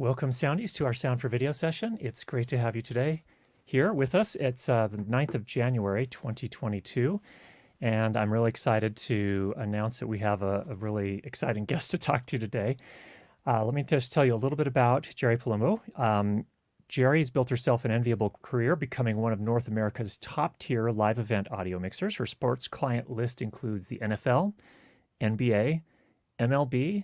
Welcome, Soundies, to our Sound for Video session. It's great to have you today here with us. It's the 9th of January, 2022, and I'm really excited to announce that we have a really exciting guest to talk to today. Let me just tell you a little bit about Jeri Palumbo. Jeri's built herself an enviable career, becoming one of North America's top-tier live event audio mixers. Her sports client list includes the NFL, NBA, MLB,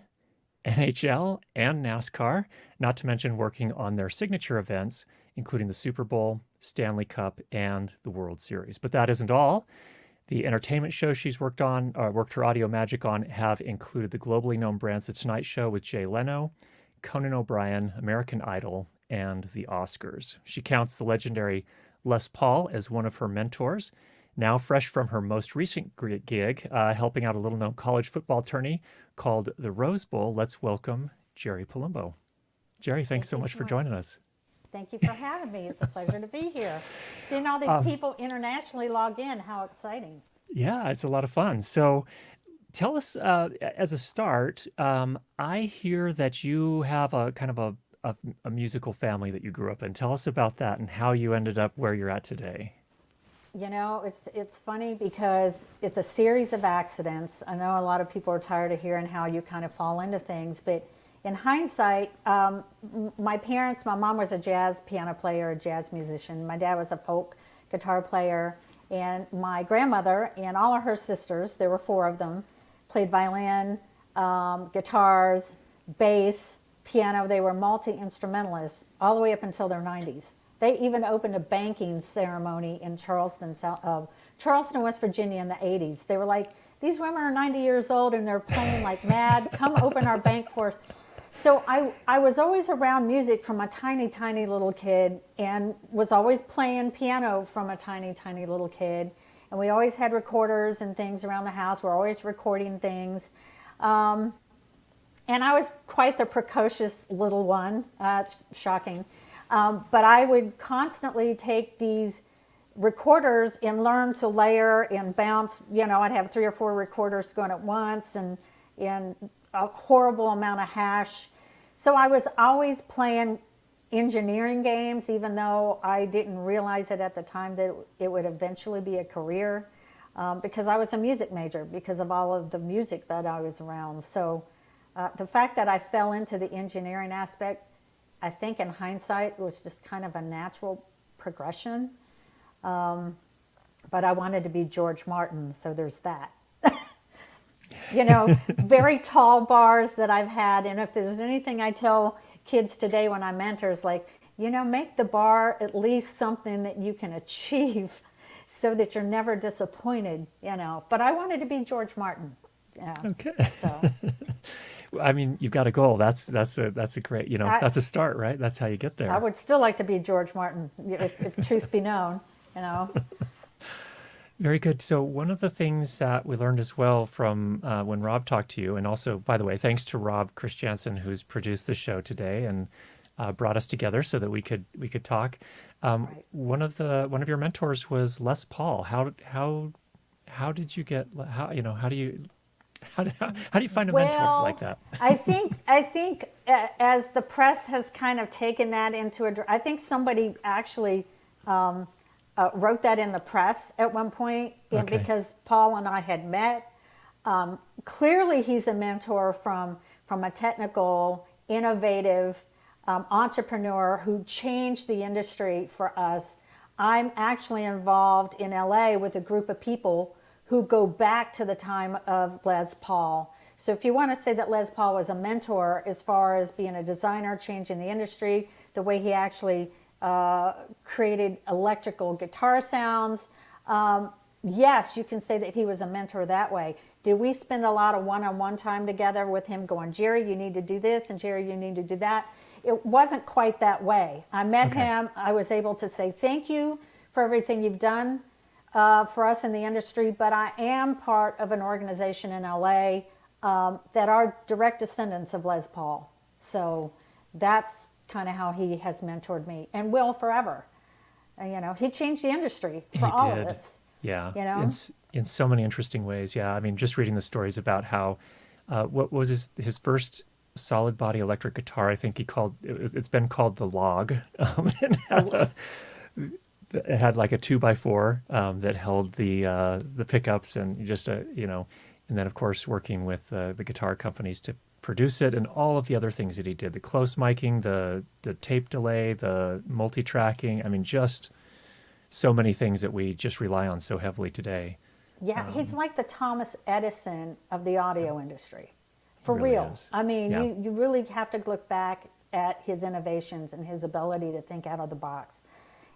NHL, and NASCAR, not to mention working on their signature events, including the Super Bowl, Stanley Cup, and the World Series. But that isn't all. The entertainment shows she's worked her audio magic on have included the globally known brands The Tonight Show with Jay Leno, Conan O'Brien, American Idol, and the Oscars. She counts the legendary Les Paul as one of her mentors. Now fresh from her most recent gig, helping out a little-known college football tourney called the Rose Bowl, let's welcome Jeri Palumbo. Jeri, thanks so much for joining us. Thank you for having me. It's a pleasure to be here. Seeing all these people internationally log in, how exciting. Yeah, it's a lot of fun. So tell us, as a start, I hear that you have a kind of a musical family that you grew up in. Tell us about that and how you ended up where you're at today. You know, it's funny because it's a series of accidents. I know a lot of people are tired of hearing how you kind of fall into things, but in hindsight, my mom was a jazz piano player, a jazz musician. My dad was a folk guitar player, and my grandmother and all of her sisters, there were 4 of them, played violin, guitars, bass, piano. They were multi-instrumentalists all the way up until their 90s. They even opened a banking ceremony in Charleston, West Virginia in the 80s. They were like, these women are 90 years old and they're playing like mad. Come open our bank for us. So I was always around music from a tiny, tiny little kid and was always playing piano from a tiny, tiny little kid. And we always had recorders and things around the house. We're always recording things. And I was quite the precocious little one, shocking. But I would constantly take these recorders and learn to layer and bounce. You know, I'd have 3 or 4 recorders going at once and a horrible amount of hash. So I was always playing engineering games, even though I didn't realize it at the time that it would eventually be a career, because I was a music major because of all of the music that I was around. So the fact that I fell into the engineering aspect, I think in hindsight, it was just kind of a natural progression. But I wanted to be George Martin, so there's that. You know, very tall bars that I've had. And if there's anything I tell kids today when I mentor is like, you know, make the bar at least something that you can achieve so that you're never disappointed, you know. But I wanted to be George Martin. Yeah. Okay. So. I mean, you've got a goal. That's a great, you know, that's a start, right? That's how you get there. I would still like to be George Martin, if truth be known, you know. Very good. So one of the things that we learned as well from when Rob talked to you, and also, by the way, thanks to Rob Christiansen, who's produced the show today and brought us together so that we could talk. Right. One of your mentors was Les Paul. How did you get? How do you find a mentor like that? I think as the press has kind of taken that into I think somebody actually wrote that in the press at one point, and because Paul and I had met. Clearly, he's a mentor from a technical, innovative entrepreneur who changed the industry for us. I'm actually involved in LA with a group of people who go back to the time of Les Paul. So if you want to say that Les Paul was a mentor as far as being a designer, changing the industry, the way he actually created electrical guitar sounds, yes, you can say that he was a mentor that way. Did we spend a lot of one-on-one time together with him going, Jeri, you need to do this, and Jeri, you need to do that? It wasn't quite that way. I met him. I was able to say thank you for everything you've done for us in the industry, but I am part of an organization in LA that are direct descendants of Les Paul. So that's kind of how he has mentored me and will forever. You know, he changed the industry for all of us. Yeah, you know, in so many interesting ways. Yeah, I mean, just reading the stories about how what was his first solid body electric guitar. I think it's been called the Log. It had like a 2x4 that held the pickups and just and then of course working with the guitar companies to produce it and all of the other things that he did, the close miking, the tape delay, the multi-tracking. I mean, just so many things that we just rely on so heavily today. Yeah, he's like the Thomas Edison of the audio industry, for Really real. is. I mean, Yeah. you really have to look back at his innovations and his ability to think out of the box.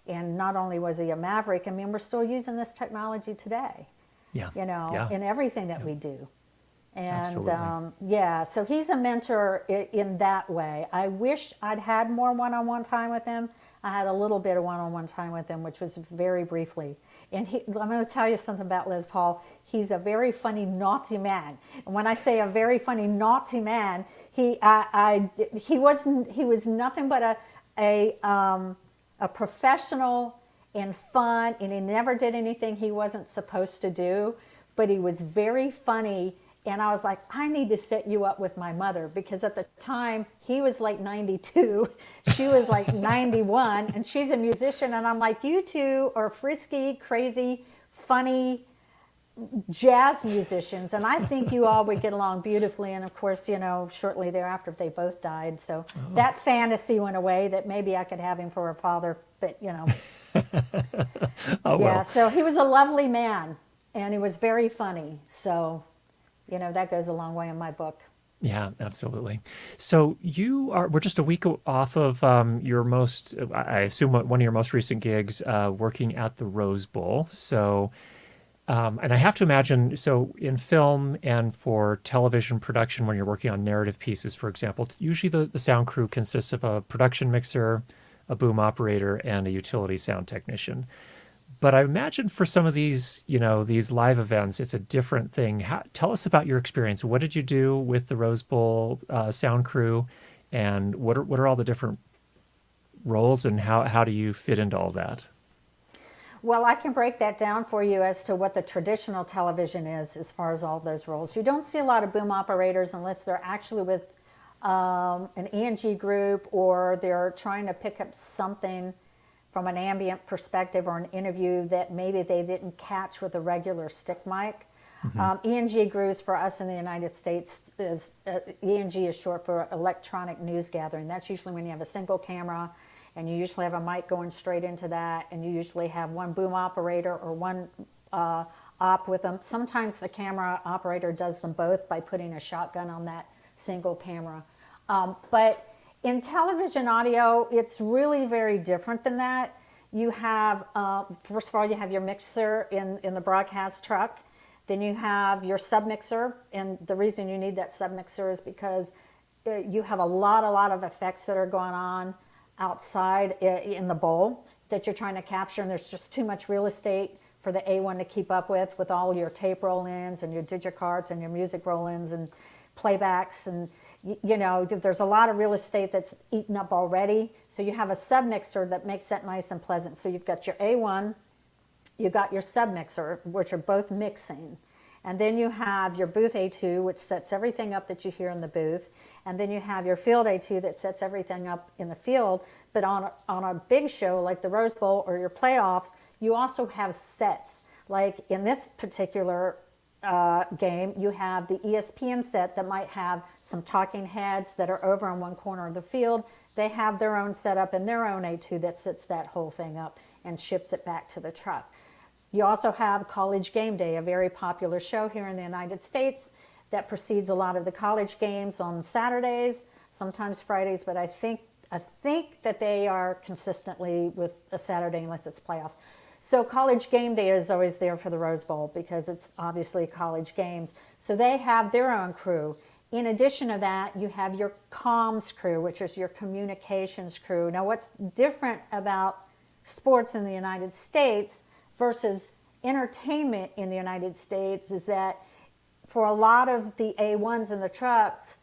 And not only was he a maverick, I mean, we're still using this technology today, Yeah. in everything that we do. And Absolutely. so he's a mentor in that way. I wish I'd had more one-on-one time with him. I had a little bit of one-on-one time with him, which was very briefly. And I'm going to tell you something about Les Paul. He's a very funny, naughty man. And when I say a very funny, naughty man, he was nothing but a professional and fun, and he never did anything he wasn't supposed to do. But he was very funny. And I was like, I need to set you up with my mother, because at the time he was like 92, she was like 91, and she's a musician. And I'm like, you two are frisky, crazy, funny jazz musicians. And I think you all would get along beautifully. And of course, shortly thereafter, they both died. So that fantasy went away that maybe I could have him for a father. But, Oh, well. so he was a lovely man, and he was very funny. So that goes a long way in my book. Yeah, absolutely. So we're just a week off of your most, I assume one of your most recent gigs, working at the Rose Bowl. So, and I have to imagine, so in film and for television production, when you're working on narrative pieces, for example, it's usually the sound crew consists of a production mixer, a boom operator, and a utility sound technician. But I imagine for some of these, these live events, it's a different thing. Tell us about your experience. What did you do with the Rose Bowl sound crew, and what are all the different roles, and how do you fit into all that? Well, I can break that down for you as to what the traditional television is as far as all those roles. You don't see a lot of boom operators unless they're actually with an ENG group, or they're trying to pick up something from an ambient perspective or an interview that maybe they didn't catch with a regular stick mic. ENG groups for us in the United States is, ENG is short for electronic news gathering. That's usually when you have a single camera and you usually have a mic going straight into that, and you usually have one boom operator or one op with them. Sometimes the camera operator does them both by putting a shotgun on that single camera. But in television audio, it's really very different than that. You have, first of all, you have your mixer in the broadcast truck. Then you have your submixer, and the reason you need that submixer is because you have a lot of effects that are going on outside in the bowl that you're trying to capture, and there's just too much real estate for the A1 to keep up with all your tape roll-ins and your digicards and your music roll-ins and playbacks, and there's a lot of real estate that's eaten up already. So you have a submixer that makes that nice and pleasant. So you've got your A1, you've got your submixer, which are both mixing. And then you have your booth A2, which sets everything up that you hear in the booth. And then you have your field A2 that sets everything up in the field. But on a big show like the Rose Bowl or your playoffs, you also have sets. Like in this particular game, you have the ESPN set that might have some talking heads that are over in one corner of the field. They have their own setup and their own A2 that sets that whole thing up and ships it back to the truck. You also have College Game Day, a very popular show here in the United States that precedes a lot of the college games on Saturdays, sometimes Fridays, but I think that they are consistently with a Saturday unless it's playoffs. So College Game Day is always there for the Rose Bowl because it's obviously college games. So they have their own crew. In addition to that, you have your comms crew, which is your communications crew. Now, what's different about sports in the United States versus entertainment in the United States is that for a lot of the A1s in the trucks,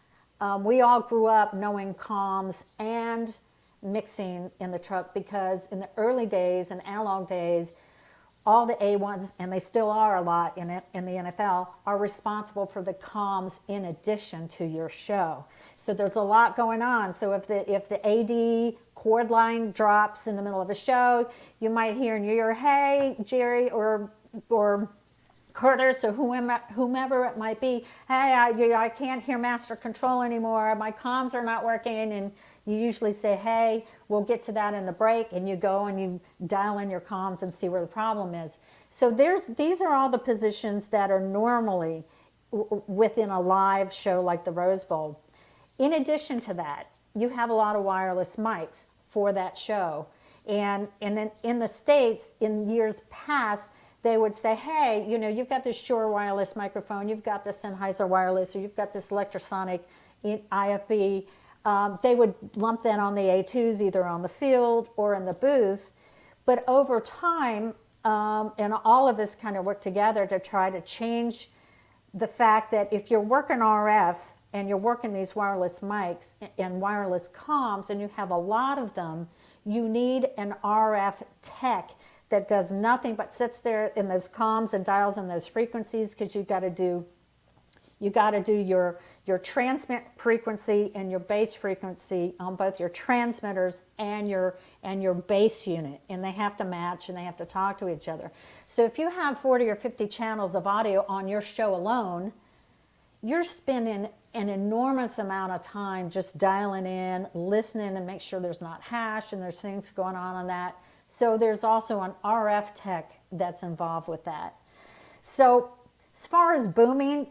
we all grew up knowing comms and mixing in the truck, because in the early days and analog days, all the A1s, and they still are a lot in the NFL, are responsible for the comms in addition to your show. So there's a lot going on. So if the AD cord line drops in the middle of a show, you might hear in your ear, "Hey, Jerry," or Curtis, or whomever it might be, "Hey, I can't hear master control anymore. My comms are not working." And you usually say, "Hey, we'll get to that in the break," and you go and you dial in your comms and see where the problem is. So these are all the positions that are normally within a live show like the Rose Bowl. In addition to that, you have a lot of wireless mics for that show. And in the States, in years past, they would say, "Hey, you've got this Shure wireless microphone, you've got this Sennheiser wireless, or you've got this electrosonic IFB." They would lump that on the A2s, either on the field or in the booth. But over time, and all of us kind of work together to try to change the fact that if you're working RF and you're working these wireless mics and wireless comms, and you have a lot of them, you need an RF tech that does nothing but sits there in those comms and dials in those frequencies, because you got to do your transmit frequency and your base frequency on both your transmitters and your base unit, and they have to match and they have to talk to each other. So if you have 40 or 50 channels of audio on your show alone, you're spending an enormous amount of time just dialing in, listening, and make sure there's not hash and there's things going on that. So there's also an RF tech that's involved with that. So as far as booming,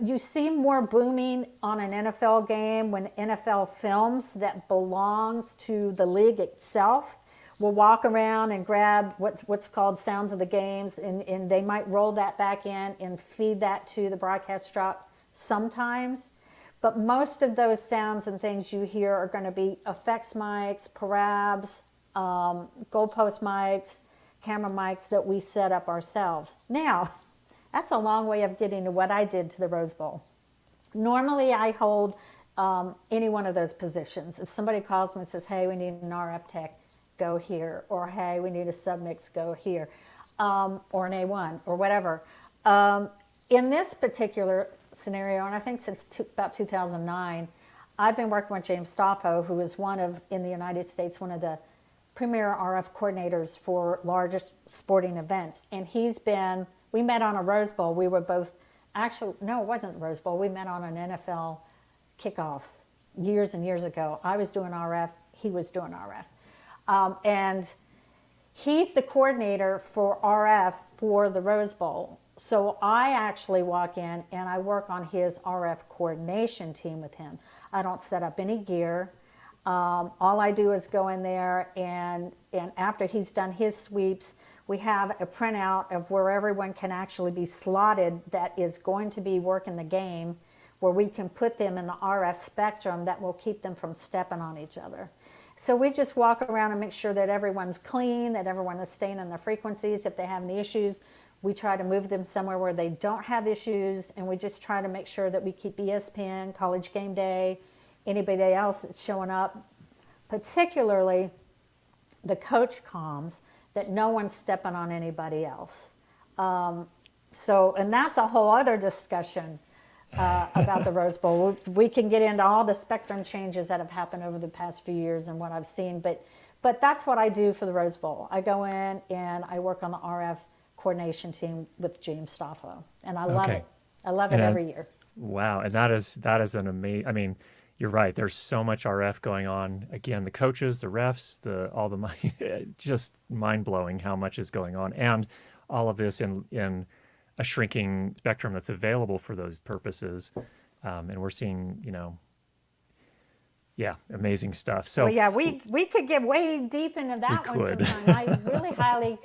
you see more booming on an NFL game when NFL films that belongs to the league itself will walk around and grab what's called sounds of the games, and they might roll that back in and feed that to the broadcast drop sometimes. But most of those sounds and things you hear are going to be effects mics, parabs, goalpost mics, camera mics that we set up ourselves. Now, that's a long way of getting to what I did to the Rose Bowl. Normally, I hold any one of those positions. If somebody calls me and says, "Hey, we need an RF tech," go here. Or, "Hey, we need a submix," go here. Or an A1 or whatever. In this particular scenario, and I think since about 2009, I've been working with James Stoffo, who is in the United States, one of the premier RF coordinators for largest sporting events. And we met on a Rose Bowl. We were both, actually, no, it wasn't Rose Bowl. We met on an NFL kickoff years and years ago. I was doing RF, he was doing RF. And he's the coordinator for RF for the Rose Bowl. So I actually walk in and I work on his RF coordination team with him. I don't set up any gear. All I do is go in there, and after he's done his sweeps, we have a printout of where everyone can actually be slotted that is going to be working the game, where we can put them in the RF spectrum that will keep them from stepping on each other. So we just walk around and make sure that everyone's clean, that everyone is staying in their frequencies. If they have any issues, we try to move them somewhere where they don't have issues, and we just try to make sure that we keep ESPN, College Game Day, anybody else that's showing up, particularly the coach comms, that no one's stepping on anybody else. And that's a whole other discussion about the Rose Bowl. We can get into all the spectrum changes that have happened over the past few years and what I've seen, but that's what I do for the Rose Bowl. I go in and I work on the RF coordination team with James Stoffo, and I love it. I love it every year. Wow, and that is an amazing. I mean, you're right. There's so much RF going on. Again, the coaches, the refs, all the money. Just mind blowing how much is going on, and all of this in a shrinking spectrum that's available for those purposes. And we're seeing, amazing stuff. So we could get way deep into that one sometime. I really highly.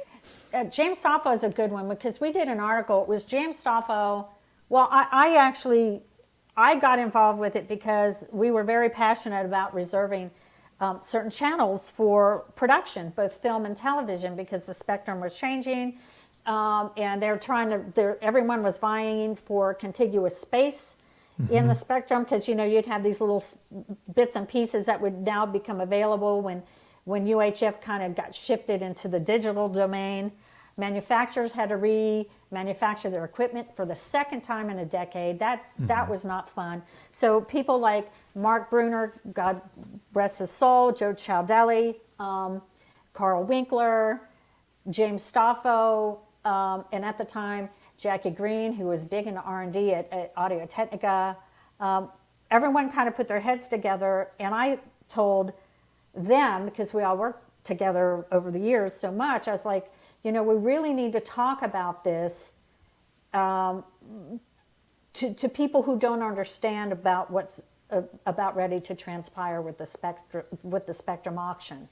James Stoffo is a good one, because we did an article. It was James Stoffo. Well, I got involved with it because we were very passionate about reserving certain channels for production, both film and television, because the spectrum was changing, and everyone was vying for contiguous space in the spectrum, because you'd have these little bits and pieces that would now become available when UHF kind of got shifted into the digital domain. Manufacturers had to remanufacture their equipment for the second time in a decade. That was not fun. So people like Mark Bruner, God rest his soul, Joe Ciaudelli, Carl Winkler, James Stoffo, and at the time, Jackie Green, who was big into R&D at Audio-Technica. Everyone kind of put their heads together, and I told them, because we all worked together over the years so much, I was like, we really need to talk about this to people who don't understand about what's about ready to transpire with the Spectrum auction.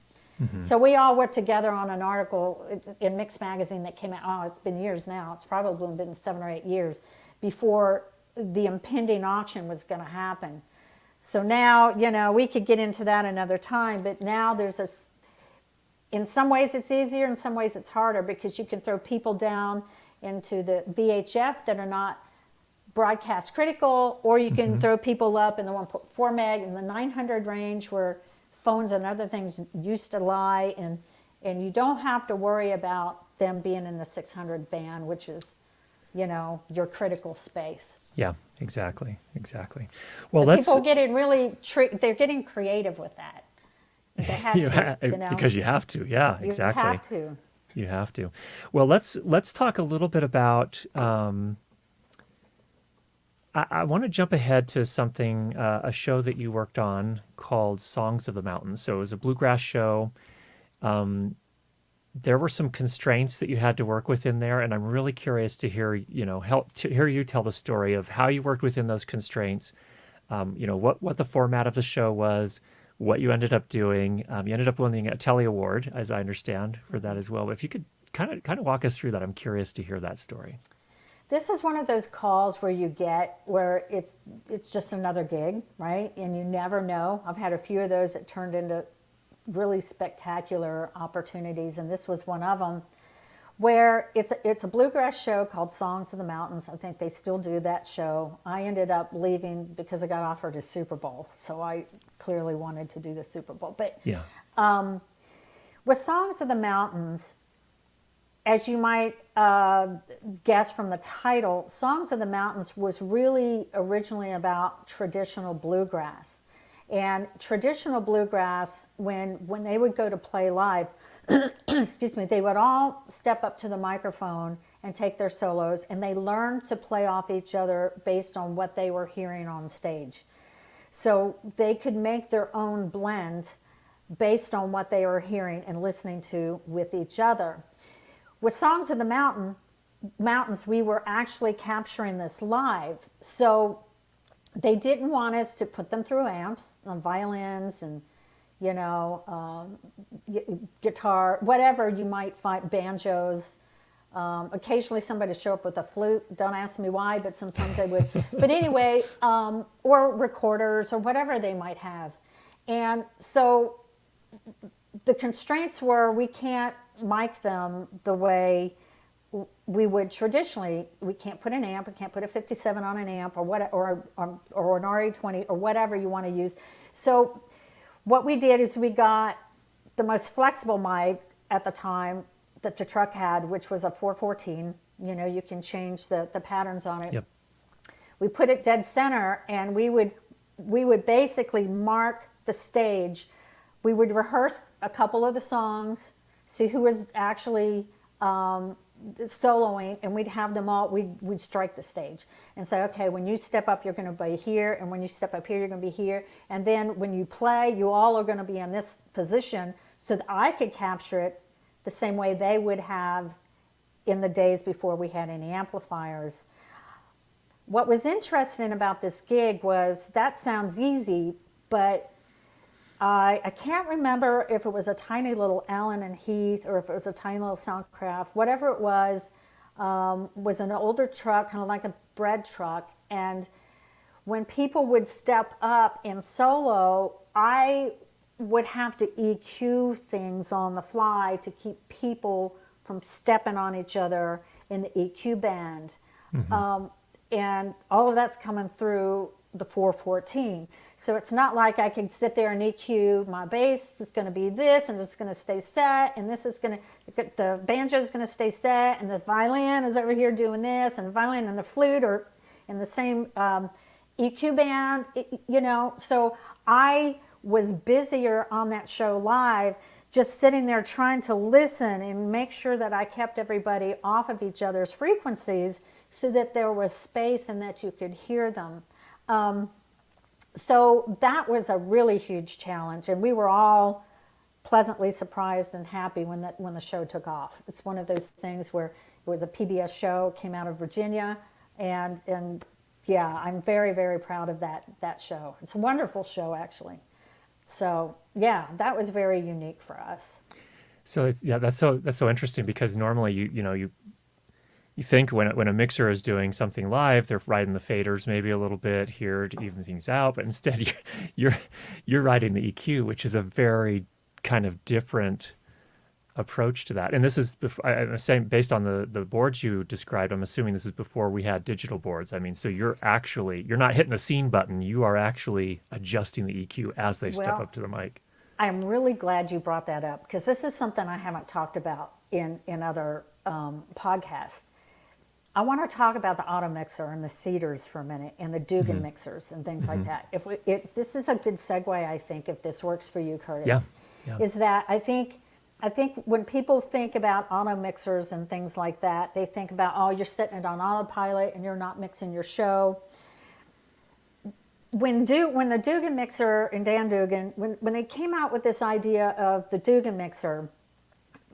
So we all worked together on an article in Mix Magazine that came out, it's been years now, it's probably been 7 or 8 years, before the impending auction was going to happen. So now, we could get into that another time, but now in some ways it's easier, in some ways it's harder, because you can throw people down into the VHF that are not broadcast critical, or you can throw people up in the 1.4 meg in the 900 range where phones and other things used to lie, and you don't have to worry about them being in the 600 band, which is, your critical space. Yeah, exactly. Well, so people getting they're getting creative with that. They have to, because you have to. Yeah, exactly. You have to. You have to. Well, let's talk a little bit about. I want to jump ahead to something, a show that you worked on called Songs of the Mountains. So it was a bluegrass show. There were some constraints that you had to work with in there, and I'm really curious to hear, hear you tell the story of how you worked within those constraints. What the format of the show was, what you ended up doing. You ended up winning a Telly Award, as I understand, for that as well. But if you could kind of walk us through that, I'm curious to hear that story. This is one of those calls where it's just another gig, right? And you never know. I've had a few of those that turned into really spectacular opportunities, and this was one of them, where it's a bluegrass show called Songs of the Mountains. I think they still do that show. I ended up leaving because I got offered a Super Bowl, so I clearly wanted to do the Super Bowl. But yeah, with Songs of the Mountains, as you might guess from the title, Songs of the Mountains was really originally about traditional bluegrass. And traditional bluegrass, when they would go to play live, excuse me, they would all step up to the microphone and take their solos, and they learned to play off each other based on what they were hearing on stage. So they could make their own blend based on what they were hearing and listening to with each other. With Songs of the Mountains, we were actually capturing this live. So they didn't want us to put them through amps, violins, and guitar, whatever you might find, banjos. Occasionally somebody would show up with a flute. Don't ask me why, but sometimes they would. But anyway, or recorders or whatever they might have. And so the constraints were we can't mic them the way we would traditionally. We can't put an amp, we can't put a 57 on an amp, or an RA20 or whatever you want to use. So what we did is we got the most flexible mic at the time that the truck had, which was a 414. You can change the patterns on it. Yep. We put it dead center, and we would basically mark the stage. We would rehearse a couple of the songs, see who was actually soloing, and we'd have them all, we'd strike the stage and say, okay, when you step up, you're going to be here, and when you step up here, you're going to be here, and then when you play, you all are going to be in this position, so that I could capture it the same way they would have in the days before we had any amplifiers. What was interesting about this gig was, that sounds easy, but I can't remember if it was a tiny little Allen and Heath or if it was a tiny little Soundcraft. Whatever it was an older truck, kind of like a bread truck. And when people would step up in solo, I would have to EQ things on the fly to keep people from stepping on each other in the EQ band. And all of that's coming through the 414. So it's not like I can sit there and EQ my bass is going to be this, and it's going to stay set, and this is going to, the banjo is going to stay set, and this violin is over here doing this, and the violin and the flute are in the same EQ band, you know. So I was busier on that show live, just sitting there trying to listen and make sure that I kept everybody off of each other's frequencies so that there was space and that you could hear them. So that was a really huge challenge, and we were all pleasantly surprised and happy when the show took off. It's one of those things where it was a PBS show, came out of Virginia, and yeah, I'm very, very proud of that show. It's a wonderful show, actually. So yeah, that was very unique for us. So that's so interesting, because normally you think when a mixer is doing something live, they're riding the faders maybe a little bit here to even things out, but instead you're riding the EQ, which is a very kind of different approach to that. And this is I'm saying, based on the boards you described, I'm assuming this is before we had digital boards. I mean, so you're not hitting the scene button, you are actually adjusting the EQ as they step up to the mic. I'm really glad you brought that up, because this is something I haven't talked about in other podcasts. I want to talk about the auto mixer and the Cedars for a minute, and the Dugan mixers and things like that. This is a good segue, I think, if this works for you, Curtis. Yeah. Is that I think when people think about auto mixers and things like that, they think about, oh, you're setting it on autopilot and you're not mixing your show. When the Dugan mixer and Dan Dugan, when they came out with this idea of the Dugan mixer,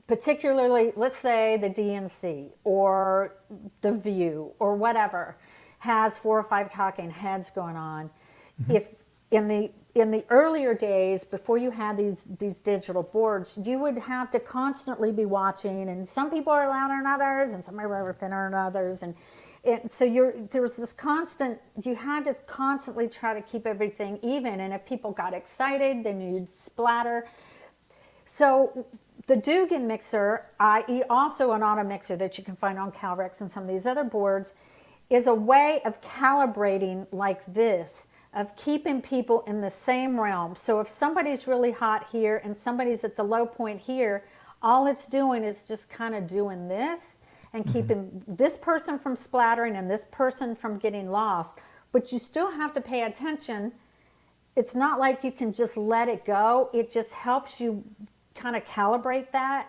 particularly, let's say the DNC or the View or whatever has 4 or 5 talking heads going on, if in the earlier days, before you had these digital boards, you would have to constantly be watching, and some people are louder than others, and some are thinner than others, and so there was this constant, you had to constantly try to keep everything even, and if people got excited, then you'd splatter. So the Dugan mixer, i.e. also an auto mixer that you can find on Calrex and some of these other boards, is a way of calibrating like this, of keeping people in the same realm. So if somebody's really hot here and somebody's at the low point here, all it's doing is just kind of doing this and keeping this person from splattering and this person from getting lost. But you still have to pay attention. It's not like you can just let it go. It just helps you kind of calibrate that.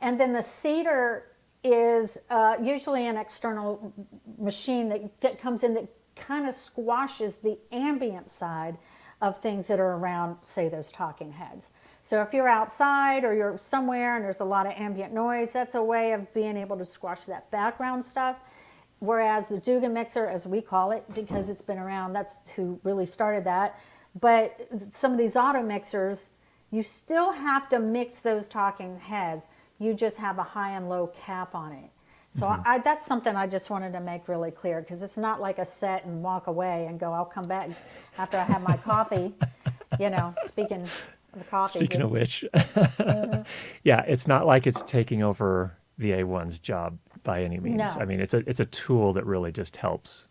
And then the Cedar is usually an external machine that comes in that kind of squashes the ambient side of things that are around, say, those talking heads. So if you're outside or you're somewhere and there's a lot of ambient noise, that's a way of being able to squash that background stuff. Whereas the Dugan mixer, as we call it, because it's been around, that's who really started that. But some of these auto mixers, you still have to mix those talking heads. You just have a high and low cap on it. So that's something I just wanted to make really clear, because it's not like a set and walk away and go, I'll come back after I have my coffee, speaking of coffee. Speaking of which, yeah, it's not like it's taking over the A1's job by any means. No. I mean, it's a tool that really just helps,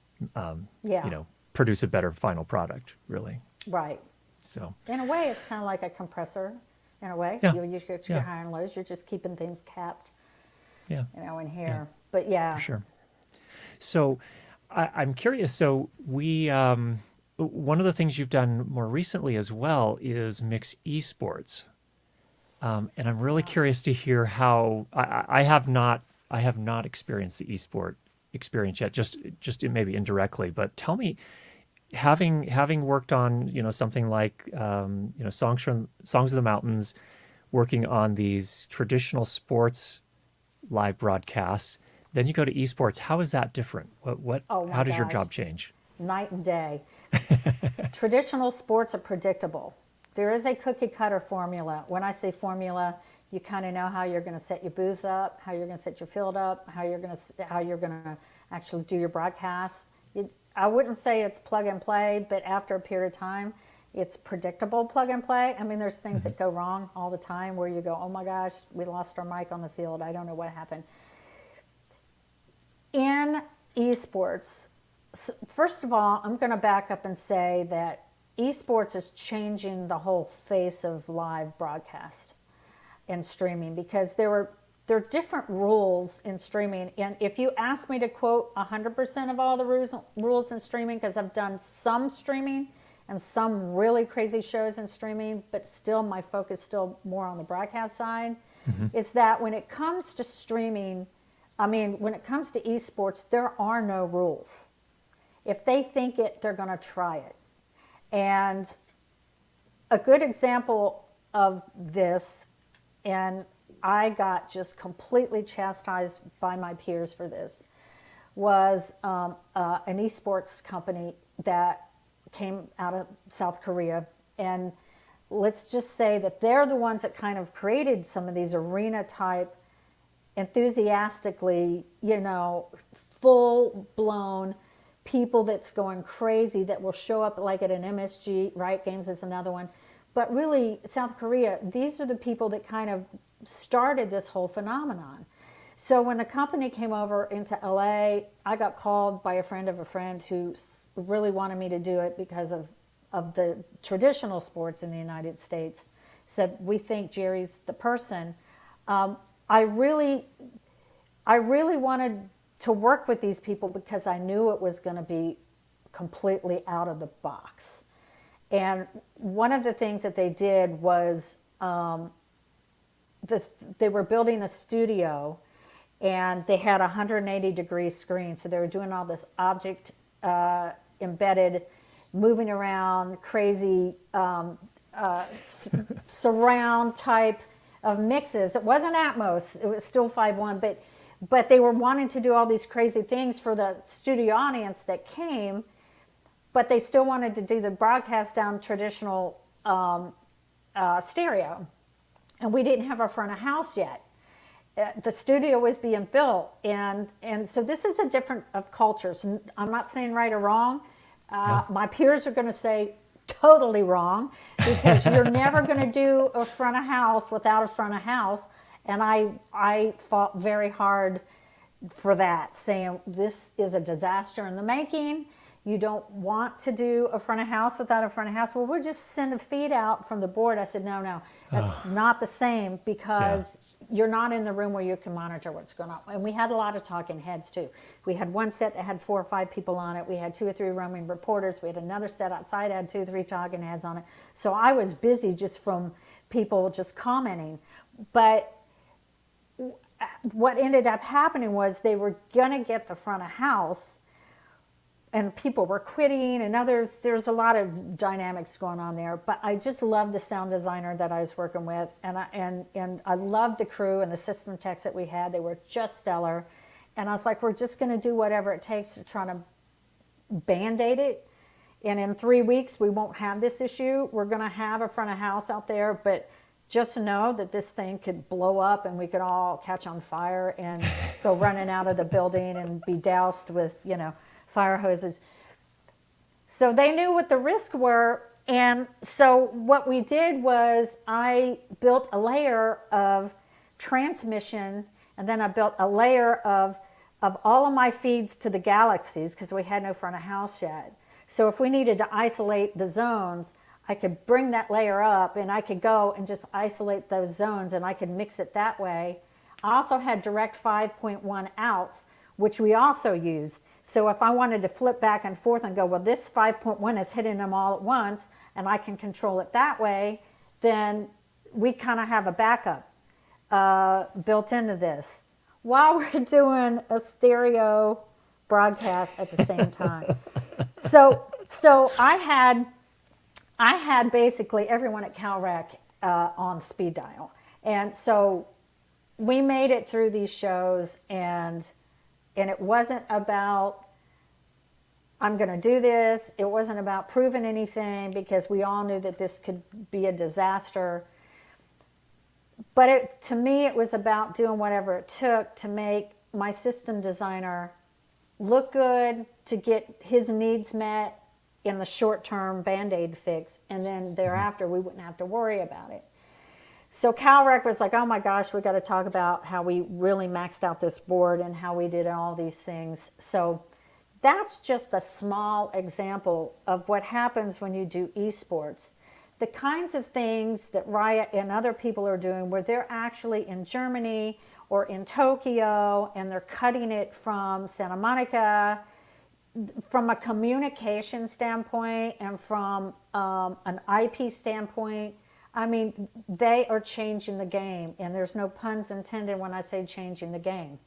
produce a better final product, really. Right. So in a way, it's kind of like a compressor, in a way. Yeah. You get your high and lows. You're just keeping things capped, yeah, in here. But yeah. for sure. So I'm curious. So we, one of the things you've done more recently as well is mix esports. And I'm really curious to hear how I have not experienced the esport experience yet, just maybe indirectly, but tell me, having worked on, something like, Songs of the Mountains, working on these traditional sports live broadcasts, then you go to esports. How is that different? How does your job change? Night and day. Traditional sports are predictable. There is a cookie cutter formula. When I say formula, you kind of know how you're going to set your booth up, how you're going to set your field up, how you're going to actually do your broadcast. I wouldn't say it's plug and play, but after a period of time, it's predictable plug and play. I mean, there's things that go wrong all the time where you go, oh my gosh, we lost our mic on the field. I don't know what happened. In esports, first of all, I'm going to back up and say that esports is changing the whole face of live broadcast and streaming, because there are different rules in streaming. And if you ask me to quote 100% of all the rules in streaming, because I've done some streaming and some really crazy shows in streaming, but still my focus still more on the broadcast side, is that when it comes to streaming, when it comes to esports, there are no rules. If they think it, they're going to try it. And a good example of this, and I got just completely chastised by my peers for this, was an esports company that came out of South Korea. And let's just say that they're the ones that kind of created some of these arena type, enthusiastically, full blown people that's going crazy, that will show up like at an MSG, Riot Games is another one. But really, South Korea, these are the people that kind of started this whole phenomenon. So when the company came over into LA, I got called by a friend of a friend who really wanted me to do it because of the traditional sports in the United States. Said, we think Jeri's the person. I really wanted to work with these people because I knew it was going to be completely out of the box. And one of the things that they did was they were building a studio, and they had a 180-degree screen. So they were doing all this object embedded, moving around, crazy surround type of mixes. It wasn't Atmos, it was still 5.1, but they were wanting to do all these crazy things for the studio audience that came, but they still wanted to do the broadcast down traditional stereo. And we didn't have our front of house yet. The studio was being built. And so this is a different of cultures. I'm not saying right or wrong. My peers are going to say totally wrong, because you're never going to do a front of house without a front of house. And I fought very hard for that, saying this is a disaster in the making. You don't want to do a front of house without a front of house. Well, we'll just send a feed out from the board. I said, no, that's not the same, because you're not in the room where you can monitor what's going on. And we had a lot of talking heads too. We had one set that had 4 or 5 people on it. We had 2 or 3 roaming reporters. We had another set outside that had 2 or 3 talking heads on it. So I was busy just from people just commenting. But what ended up happening was they were going to get the front of house, and people were quitting, and there's a lot of dynamics going on there. But I just loved the sound designer that I was working with, and I loved the crew and the system techs that we had. They were just stellar. And I was like, we're just going to do whatever it takes to try to band-aid it. And in 3 weeks, we won't have this issue. We're going to have a front of house out there, but just know that this thing could blow up and we could all catch on fire and go running out of the building and be doused with, fire hoses. So they knew what the risks were. And so what we did was I built a layer of transmission, and then I built a layer of all of my feeds to the galaxies, because we had no front of house yet. So if we needed to isolate the zones, I could bring that layer up and I could go and just isolate those zones, and I could mix it that way. I also had direct 5.1 outs, which we also used. So if I wanted to flip back and forth and go, well, this 5.1 is hitting them all at once, and I can control it that way, then we kind of have a backup built into this, while we're doing a stereo broadcast at the same time. So I had basically everyone at CalRec on speed dial. And so we made it through these shows, and it wasn't about, I'm going to do this. It wasn't about proving anything, because we all knew that this could be a disaster. But to me, it was about doing whatever it took to make my system designer look good, to get his needs met in the short-term Band-Aid fix, and then thereafter we wouldn't have to worry about it. So CalRec was like, oh my gosh, we got to talk about how we really maxed out this board and how we did all these things. So that's just a small example of what happens when you do esports. The kinds of things that Riot and other people are doing, where they're actually in Germany or in Tokyo and they're cutting it from Santa Monica, from a communication standpoint and from an IP standpoint. I mean, they are changing the game, and there's no puns intended when I say changing the game.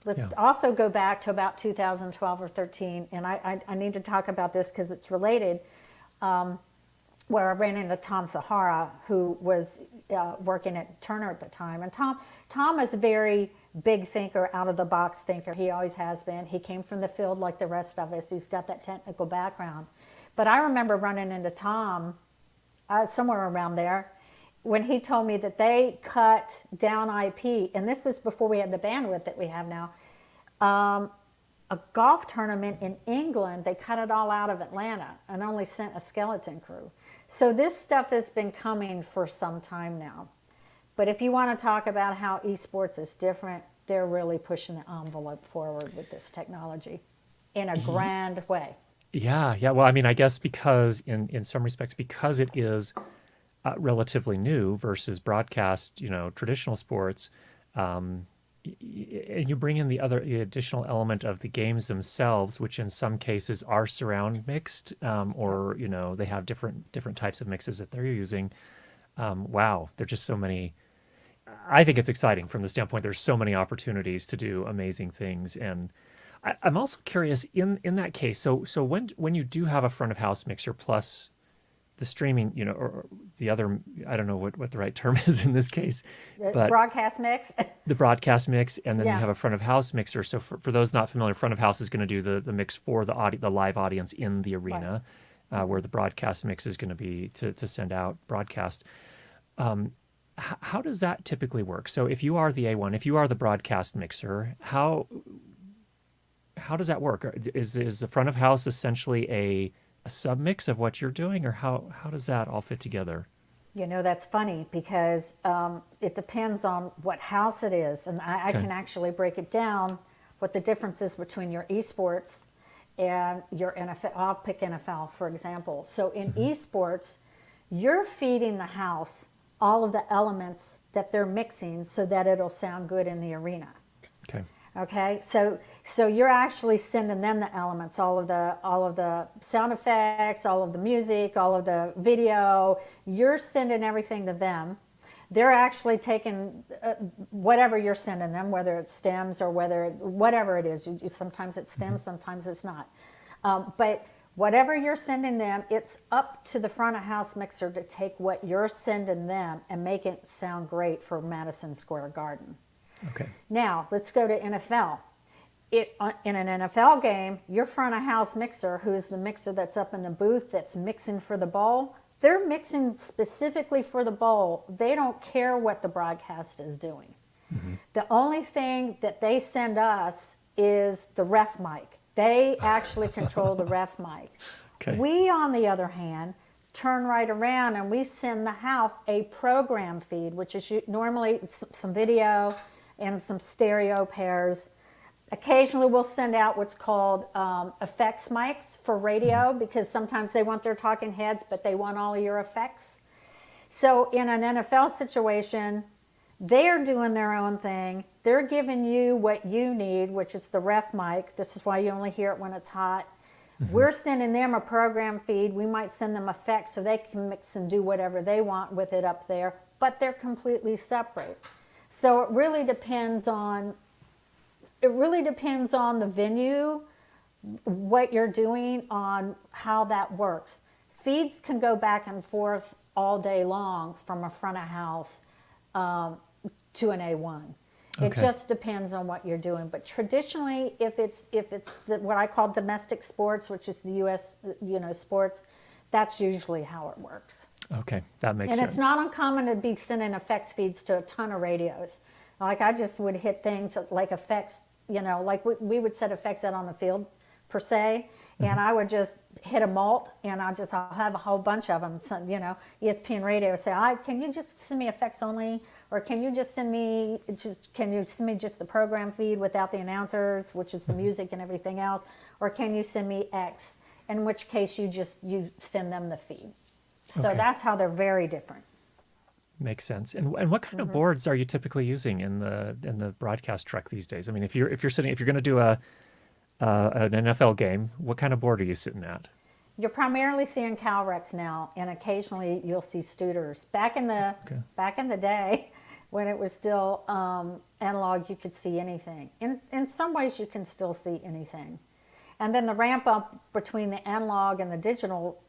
Let's also go back to about 2012 or 13, and I need to talk about this because it's related, where I ran into Tom Sahara, who was working at Turner at the time. And Tom is a very big thinker, out-of-the-box thinker. He always has been. He came from the field like the rest of us. He's got that technical background. But I remember running into Tom somewhere around there when he told me that they cut down IP, and this is before we had the bandwidth that we have now. A golf tournament in England, they cut it all out of Atlanta and only sent a skeleton crew. So this stuff has been coming for some time now. But if you want to talk about how esports is different, they're really pushing the envelope forward with this technology in a grand way. Yeah. Well, I mean, I guess because in some respects, because it is relatively new versus broadcast, traditional sports, and you bring in the additional element of the games themselves, which in some cases are surround mixed, or they have different types of mixes that they're using. Wow, there's just so many. I think it's exciting from the standpoint there's so many opportunities to do amazing things, and I'm also curious in that case. So when you do have a front of house mixer plus the streaming, or the other, I don't know what the right term is in this case, but broadcast mix. The broadcast mix, and then Yeah. you have a front of house mixer. So for those not familiar, front of house is going to do the mix for the live audience in the arena, right. Where the broadcast mix is going to be to send out broadcast. How does that typically work? So if you are the A1, if you are the broadcast mixer, how does that work? Is the front of house essentially a submix of what you're doing, or how does that all fit together? That's funny because it depends on what house it is, and I can actually break it down what the difference is between your esports and your NFL. I'll pick NFL for example. So in esports, you're feeding the house all of the elements that they're mixing so that it'll sound good in the arena. Okay, so you're actually sending them the elements, all of the sound effects, all of the music, all of the video. You're sending everything to them. They're actually taking whatever you're sending them, whether it's stems or whatever it is. Sometimes it's stems, sometimes it's not. But whatever you're sending them, it's up to the front of house mixer to take what you're sending them and make it sound great for Madison Square Garden. Okay. Now, let's go to NFL. In an NFL game, your front of house mixer, who's the mixer that's up in the booth that's mixing for the bowl, they're mixing specifically for the bowl. They don't care what the broadcast is doing. Mm-hmm. The only thing that they send us is the ref mic. They actually control the ref mic. Okay. We, on the other hand, turn right around and we send the house a program feed, which is normally some video and some stereo pairs. Occasionally we'll send out what's called effects mics for radio, because sometimes they want their talking heads, but they want all of your effects. So in an NFL situation, they're doing their own thing. They're giving you what you need, which is the ref mic. This is why you only hear it when it's hot. Mm-hmm. We're sending them a program feed. We might send them effects so they can mix and do whatever they want with it up there, but they're completely separate. So it really depends on the venue, what you're doing, on how that works. Feeds can go back and forth all day long from a front of house to an A1. Okay. It just depends on what you're doing. But traditionally, if it's what I call domestic sports, which is the U.S. sports, that's usually how it works. Okay, that makes sense. And it's not uncommon to be sending effects feeds to a ton of radios. Like I just would hit things like effects, like we would set effects out on the field per se, and I would just hit a mult, and I'll have a whole bunch of them. So, you know, ESPN Radio say, can you just send me effects only, or can you send me just the program feed without the announcers, which is the music and everything else, or can you send me X? In which case you send them the feed. So Okay. that's how they're very different. Makes sense. And what kind of boards are you typically using in the broadcast truck these days? I mean, if you're going to do an NFL game, what kind of board are you sitting at? You're primarily seeing Calrex now, and occasionally you'll see Studers. Back in the day, when it was still analog, you could see anything. In some ways, you can still see anything. And then the ramp up between the analog and the digital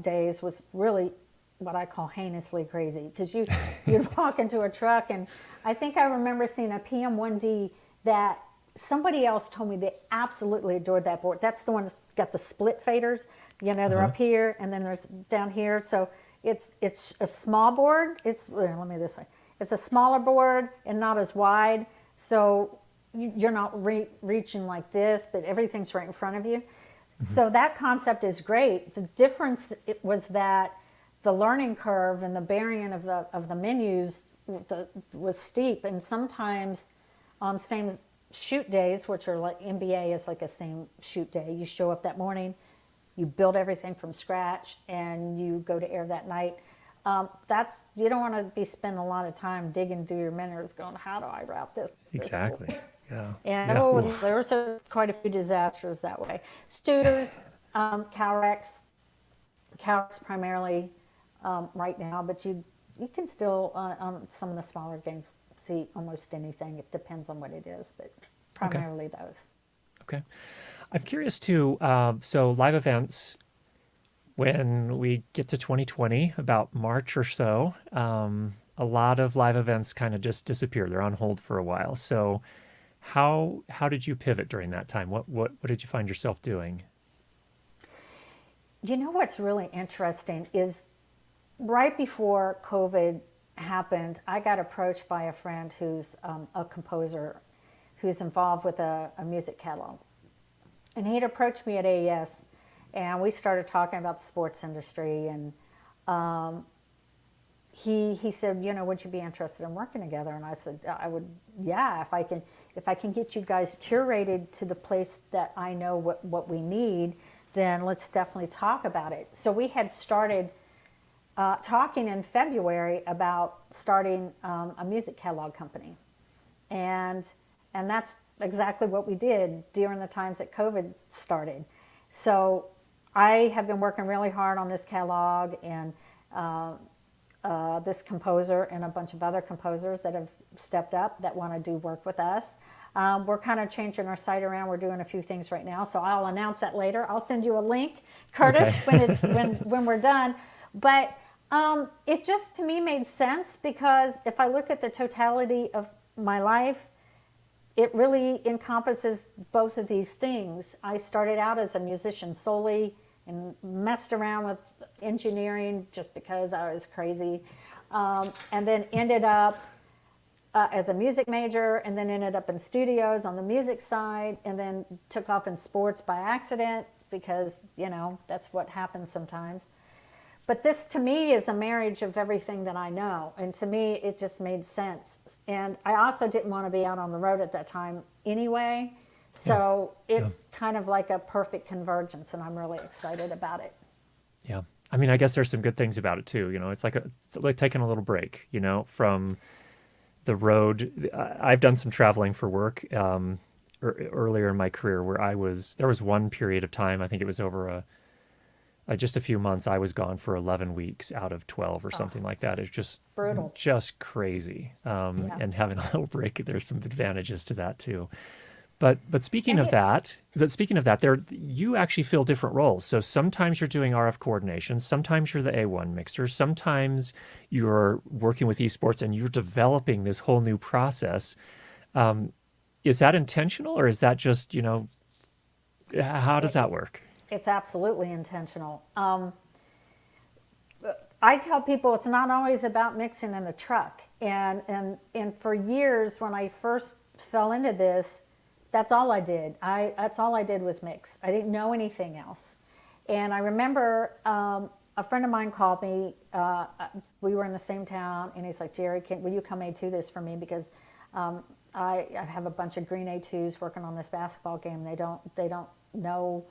days was really what I call heinously crazy, because you'd walk into a truck, and I think I remember seeing a PM1D that somebody else told me they absolutely adored that board. That's the one that's got the split faders. You know, they're up here, and then there's down here. So it's a small board. Let me this way. It's a smaller board and not as wide. So you're not reaching like this, but everything's right in front of you. So that concept is great. The difference was that the learning curve and the variant of the menus was steep, and sometimes on same shoot days, which are like NBA is like a same shoot day. You show up that morning, you build everything from scratch, and you go to air that night. You don't want to be spending a lot of time digging through your menus going, how do I route this? Exactly. Yeah. And there were quite a few disasters that way. Studers, Calrex primarily right now, but you can still on some of the smaller games see almost anything. It depends on what it is, but primarily those. Okay. I'm curious too. So live events, when we get to 2020, about March or so, a lot of live events kind of just disappear. They're on hold for a while. So how did you pivot during that time? What did you find yourself doing? You know what's really interesting is right before COVID happened, I got approached by a friend who's a composer who's involved with a music catalog. And he'd approached me at AES, and we started talking about the sports industry. And he said, you know, would you be interested in working together? And I said, I would, yeah, if I can get you guys curated to the place that I know what we need, then let's definitely talk about it. So we had started talking in February about starting a music catalog company. And that's exactly what we did during the times that COVID started. So I have been working really hard on this catalog, and this composer and a bunch of other composers that have stepped up that want to do work with us. We're kind of changing our site around. We're doing a few things right now, so I'll announce that later. I'll send you a link, Curtis, when we're done. But it just, to me, made sense, because if I look at the totality of my life, it really encompasses both of these things. I started out as a musician solely and messed around with engineering just because I was crazy, and then ended up as a music major, and then ended up in studios on the music side, and then took off in sports by accident, because, you know, that's what happens sometimes. But this, to me, is a marriage of everything that I know. And to me, it just made sense. And I also didn't want to be out on the road at that time anyway. So it's kind of like a perfect convergence, and I'm really excited about it. Yeah. I mean, I guess there's some good things about it too. You know, it's like taking a little break, you know, from the road. I've done some traveling for work earlier in my career where there was one period of time, I think it was over just a few months, I was gone for 11 weeks out of 12 or something like that. It's just brutal, just crazy. And having a little break, there's some advantages to that too. But speaking of that, you actually fill different roles. So sometimes you're doing RF coordination, sometimes you're the A1 mixer, sometimes you're working with esports and you're developing this whole new process. Is that intentional, or is that just, you know, how does that work? It's absolutely intentional. I tell people it's not always about mixing in the truck. And for years, when I first fell into this, that's all I did. That's all I did was mix. I didn't know anything else. And I remember a friend of mine called me. We were in the same town, and he's like, Jeri, will you come A2 this for me? Because I have a bunch of green A2s working on this basketball game. They don't know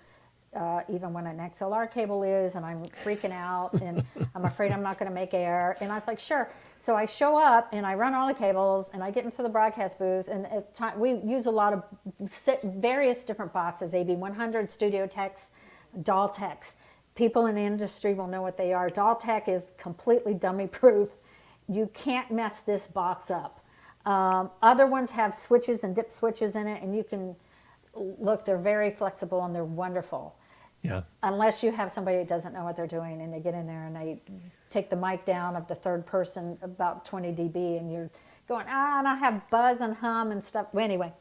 even when an XLR cable is, and I'm freaking out, and I'm afraid I'm not going to make air. And I was like, sure. So I show up, and I run all the cables, and I get into the broadcast booth, and we use a lot of various different boxes, AB100, Studio Techs, Doll Techs. People in the industry will know what they are. Doll Tech is completely dummy proof. You can't mess this box up. Other ones have switches and dip switches in it, and you can look, they're very flexible and they're wonderful. Yeah. Unless you have somebody that doesn't know what they're doing, and they get in there and they take the mic down of the third person about 20 dB, and you're going, and I have buzz and hum and stuff. Well, anyway,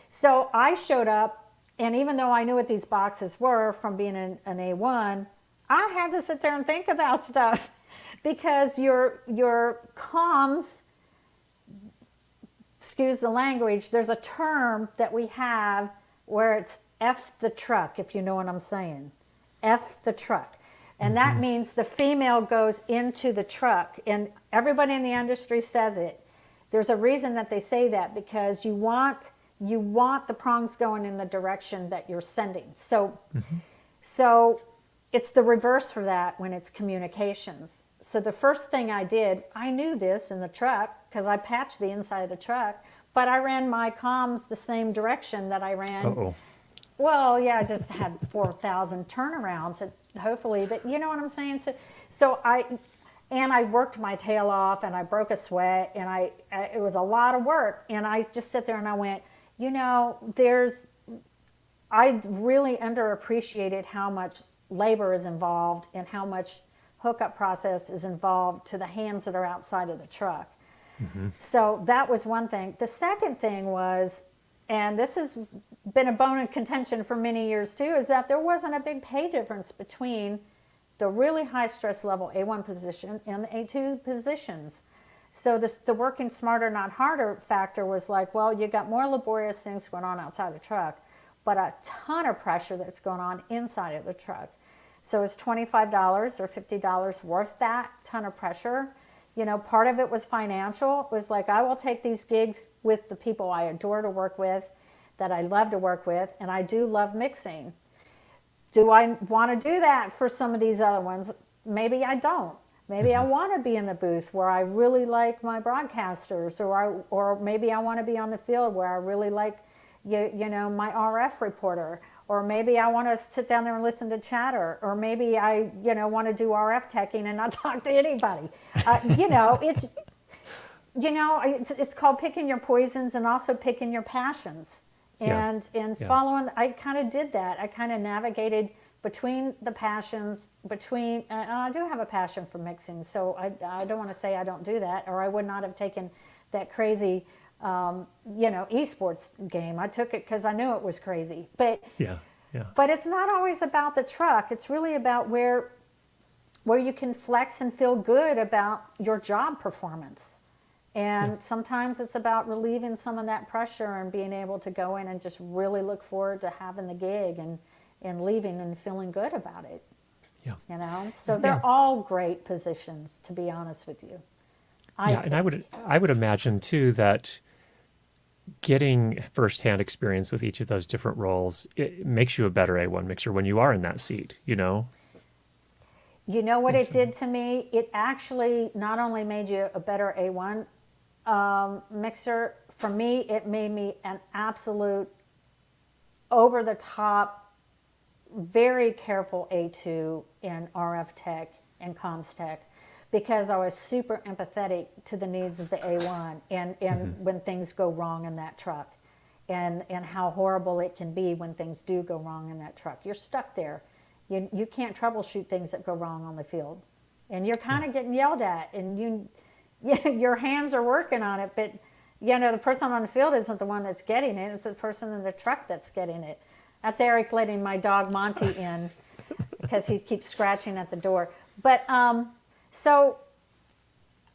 so I showed up, and even though I knew what these boxes were from being an A1, I had to sit there and think about stuff because your comms, excuse the language, there's a term that we have where it's F the truck, if you know what I'm saying. F the truck. And that means the female goes into the truck. And everybody in the industry says it. There's a reason that they say that, because you want the prongs going in the direction that you're sending. So it's the reverse for that when it's communications. So the first thing I did, I knew this in the truck because I patched the inside of the truck, but I ran my comms the same direction that I ran. Uh-oh. Well, yeah, I just had 4,000 turnarounds, hopefully, but you know what I'm saying? So I worked my tail off, and I broke a sweat, and it was a lot of work. And I just sit there and I went, I really underappreciated how much labor is involved and how much hookup process is involved to the hands that are outside of the truck. So that was one thing. The second thing was, and this has been a bone of contention for many years too, is that there wasn't a big pay difference between the really high stress level A1 position and the A2 positions. So the working smarter, not harder factor was like, well, you got more laborious things going on outside the truck, but a ton of pressure that's going on inside of the truck. So it's $25 or $50 worth that ton of pressure. Part of it was financial. It was like, I will take these gigs with the people I adore to work with, that I love to work with, and I do love mixing. Do I want to do that for some of these other ones? Maybe I don't. Maybe I want to be in the booth where I really like my broadcasters, or maybe I want to be on the field where I really like, my RF reporter. Or maybe I want to sit down there and listen to chatter. Or maybe I, want to do RF teching and not talk to anybody. It's called picking your poisons and also picking your passions. And following, I kind of did that. I kind of navigated between the passions, and I do have a passion for mixing. So I don't want to say I don't do that, or I would not have taken that crazy esports game. I took it because I knew it was crazy. But it's not always about the truck. It's really about where you can flex and feel good about your job performance. And sometimes it's about relieving some of that pressure and being able to go in and just really look forward to having the gig and leaving and feeling good about it. So they're all great positions, to be honest with you. And I would imagine too that getting firsthand experience with each of those different roles, it makes you a better A1 mixer when you are in that seat, You know what it did to me? It actually not only made you a better A1 mixer, for me, it made me an absolute over-the-top, very careful A2 in RF tech and comms tech, because I was super empathetic to the needs of the A1 and when things go wrong in that truck, and how horrible it can be when things do go wrong in that truck. You're stuck there. You can't troubleshoot things that go wrong on the field. And you're kind of getting yelled at, and your hands are working on it, but the person on the field isn't the one that's getting it. It's the person in the truck that's getting it. That's Eric letting my dog Monty in because he keeps scratching at the door. But so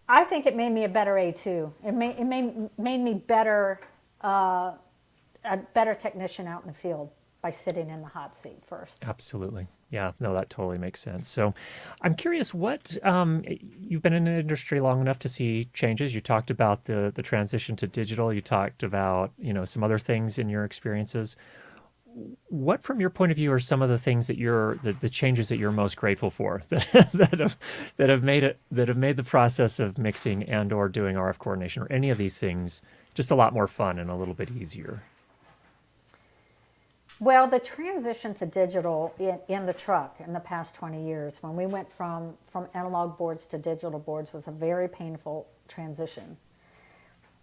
I think it made me a better A2. It made me better, a better technician out in the field by sitting in the hot seat first. Absolutely. Yeah, no, that totally makes sense. So I'm curious, what you've been in the industry long enough to see changes. You talked about the transition to digital. You talked about, some other things in your experiences. What, from your point of view, are some of the things that the changes that you're most grateful for that have made the process of mixing and or doing RF coordination or any of these things just a lot more fun and a little bit easier? Well, the transition to digital in the truck in the past 20 years, when we went from analog boards to digital boards, was a very painful transition.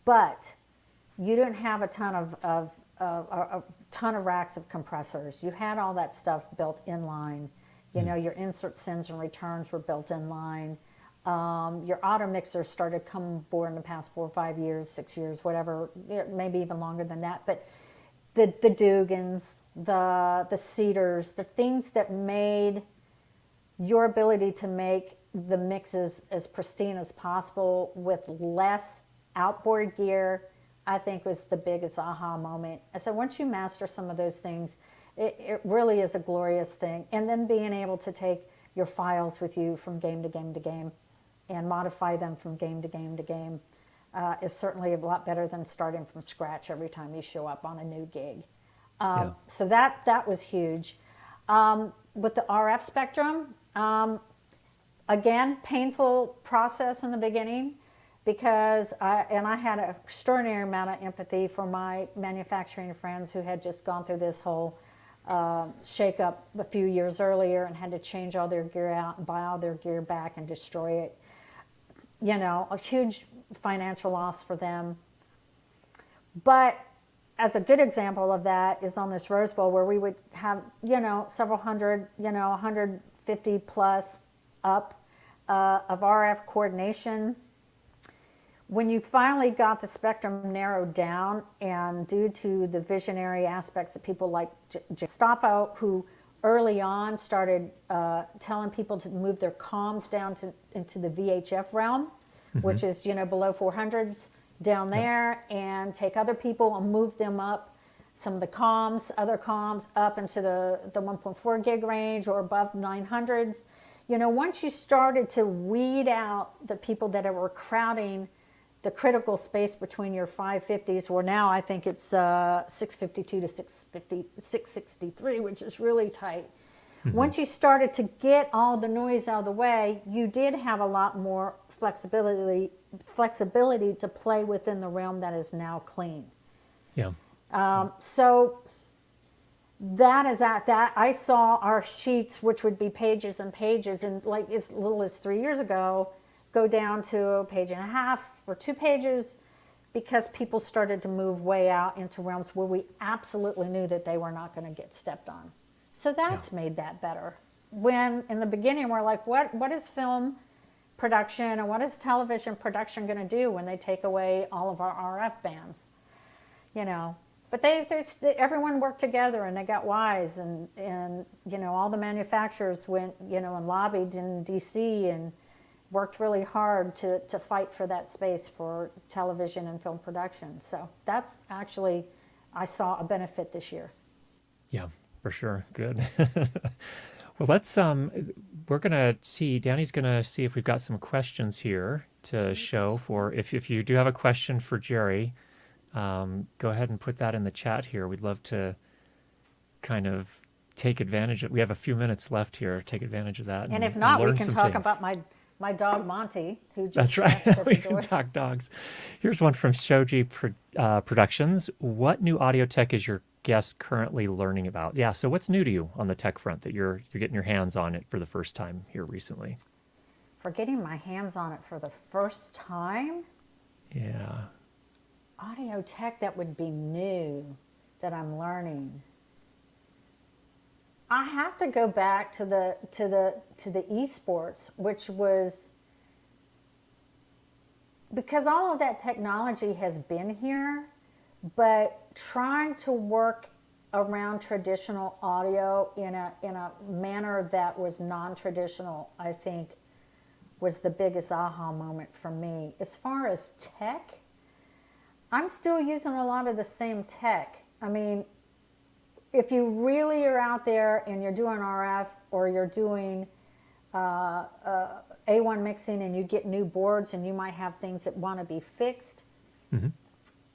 But you didn't have a ton of racks of compressors. You had all that stuff built in line. Your insert sends and returns were built in line. Your auto mixers started coming aboard in the past 4 or 5 years, 6 years, whatever, maybe even longer than that. But the Dugans, the Cedars, the things that made your ability to make the mixes as pristine as possible with less outboard gear, I think was the biggest aha moment. I said, once you master some of those things, it really is a glorious thing. And then being able to take your files with you from game to game to game and modify them from game to game to game is certainly a lot better than starting from scratch every time you show up on a new gig. So that was huge. With the RF spectrum, again, painful process in the beginning because I had an extraordinary amount of empathy for my manufacturing friends who had just gone through this whole shakeup a few years earlier and had to change all their gear out and buy all their gear back and destroy it. A huge financial loss for them. But as a good example of that is on this Rose Bowl where we would have, several hundred, 150 plus up of RF coordination. When you finally got the spectrum narrowed down, and due to the visionary aspects of people like Stoffo, who early on started telling people to move their comms down into the VHF realm, which is, below 400s down there, and take other people and move them up, some of the other comms up into the 1.4 gig range or above 900s. Once you started to weed out the people that were crowding the critical space between your 550s, where now I think it's 652 to 663, which is really tight. Once you started to get all the noise out of the way, you did have a lot more flexibility to play within the realm that is now clean. Yeah. So that is that. I saw our sheets, which would be pages and pages, and like as little as 3 years ago, go down to a page and a half or 2 pages because people started to move way out into realms where we absolutely knew that they were not going to get stepped on. So that's made that better. When in the beginning we're like, what is film production and what is television production going to do when they take away all of our RF bands? But everyone worked together and they got wise, and all the manufacturers went and lobbied in DC and worked really hard to fight for that space for television and film production. So that's actually, I saw a benefit this year. Yeah, for sure. Good. Well, let's, we're going to see, Danny's going to see if we've got some questions here to show for, if you do have a question for Jeri, go ahead and put that in the chat here. We'd love to kind of take advantage of, we have a few minutes left here, take advantage of that. And if not, we learn can some talk things. about my dog Monty, who just That's right. at We the can door. talk dogs. Here's one from Shoji Productions. What new audio tech is your guest currently learning about? Yeah, so what's new to you on the tech front that you're getting your hands on it for the first time here recently? For getting my hands on it for the first time, Yeah. audio tech that would be new that I'm learning. I have to go back to the esports, which was because all of that technology has been here, but trying to work around traditional audio in a manner that was non-traditional, I think, was the biggest aha moment for me. As far as tech, I'm still using a lot of the same tech. I mean, if you really are out there and you're doing RF or you're doing A1 mixing and you get new boards and you might have things that want to be fixed,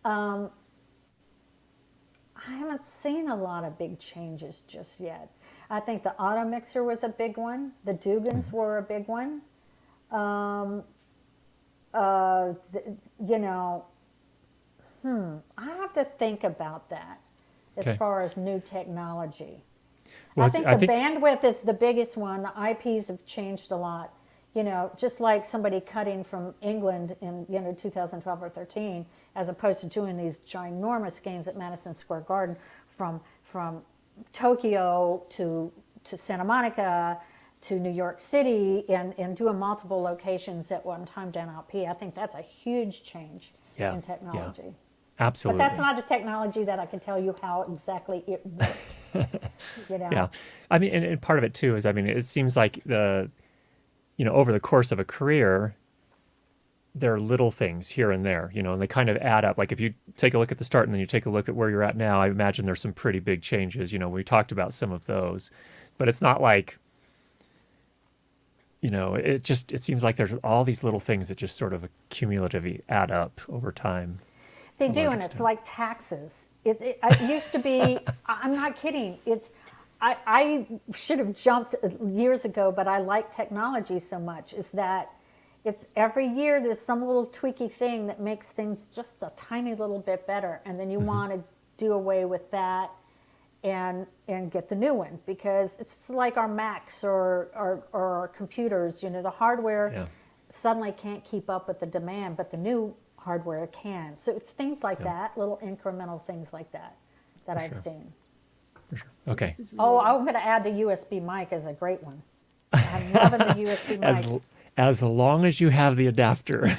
I haven't seen a lot of big changes just yet. I think the auto mixer was a big one. The Dugans were a big one. I have to think about that as far as new technology. Well, I think the bandwidth is the biggest one. The IPs have changed a lot. Just like somebody cutting from England in 2012 or 13, as opposed to doing these ginormous games at Madison Square Garden from Tokyo to Santa Monica to New York City and doing multiple locations at one time down IP. I think that's a huge change in technology. Yeah. Absolutely. But that's not a technology that I can tell you how exactly it works. Yeah. I mean, and part of it too is, it seems like over the course of a career, there are little things here and there, and they kind of add up. Like if you take a look at the start and then you take a look at where you're at now, I imagine there's some pretty big changes. We talked about some of those, but it's not like, it seems like there's all these little things that just sort of cumulatively add up over time. They do, and it's like taxes. It used to be, I'm not kidding, I should have jumped years ago, but I like technology so much, is that it's every year there's some little tweaky thing that makes things just a tiny little bit better, and then you want to do away with that and get the new one, because it's like our Macs or our computers, the hardware suddenly can't keep up with the demand, but the new hardware can. So it's things like that, little incremental things like that I've seen. For sure. Okay. I'm going to add the USB mic as a great one. I'm loving the USB mics. As long as you have the adapter.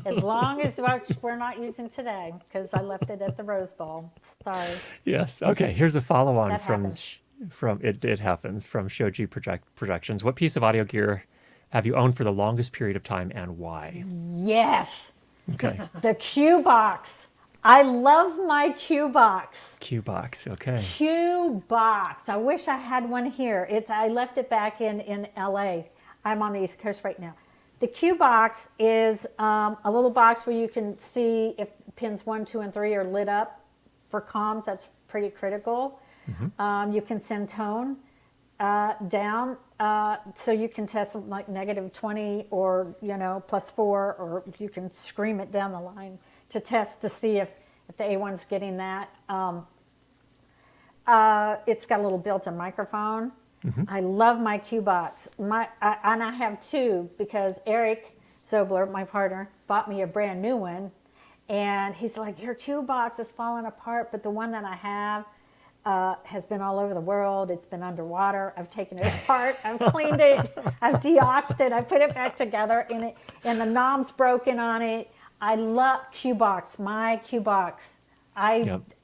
As long as we're not using today, because I left it at the Rose Bowl. Sorry. Yes. Okay. Here's a follow-on That from It Happens from Shoji Projections. What piece of audio gear have you owned for the longest period of time and why? Yes. Okay. The Q Box. I love my Q Box. Q Box. Okay. Q Box. I wish I had one here. I left it back in LA. I'm on the East Coast right now. The Q Box is a little box where you can see if pins 1, 2, and 3 are lit up for comms. That's pretty critical. You can send tone down, so you can test like -20 or +4, or you can scream it down the line to test to see if the A1's getting that. It's got a little built-in microphone. I love my Q Box. And I have two, because Eric Zobler, my partner, bought me a brand new one, and he's like, your Q Box is falling apart, but the one that I have has been all over the world. It's been underwater. I've taken it apart. I've cleaned it. I've deoxed it. I put it back together, and the knob's broken on it. I love Q Box. My Q Box.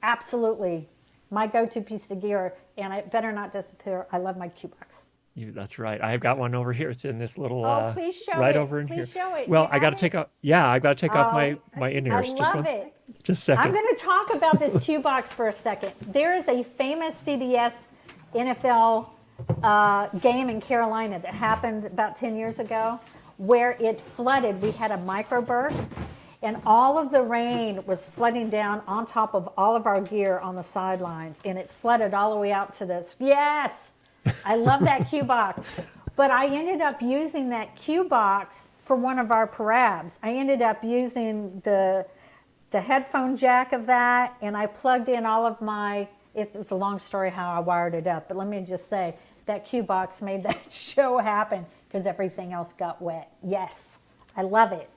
Absolutely, my go-to piece of gear, and it better not disappear. I love my Q Box. That's right. I've got one over here. It's in this little please show right it. over in please here. Show it. Well, I got to take off. Yeah, I got to take off my in-ears. I love it. Just a second. I'm going to talk about this Q Box for a second. There is a famous CBS NFL game in Carolina that happened about 10 years ago, where it flooded. We had a microburst, and all of the rain was flooding down on top of all of our gear on the sidelines, and it flooded all the way out to this. Yes, I love that Q Box. But I ended up using that Q Box for one of our parabs. I ended up using the headphone jack of that, and I plugged in all of my, it's a long story how I wired it up, but let me just say, that Q Box made that show happen, because everything else got wet. Yes, I love it.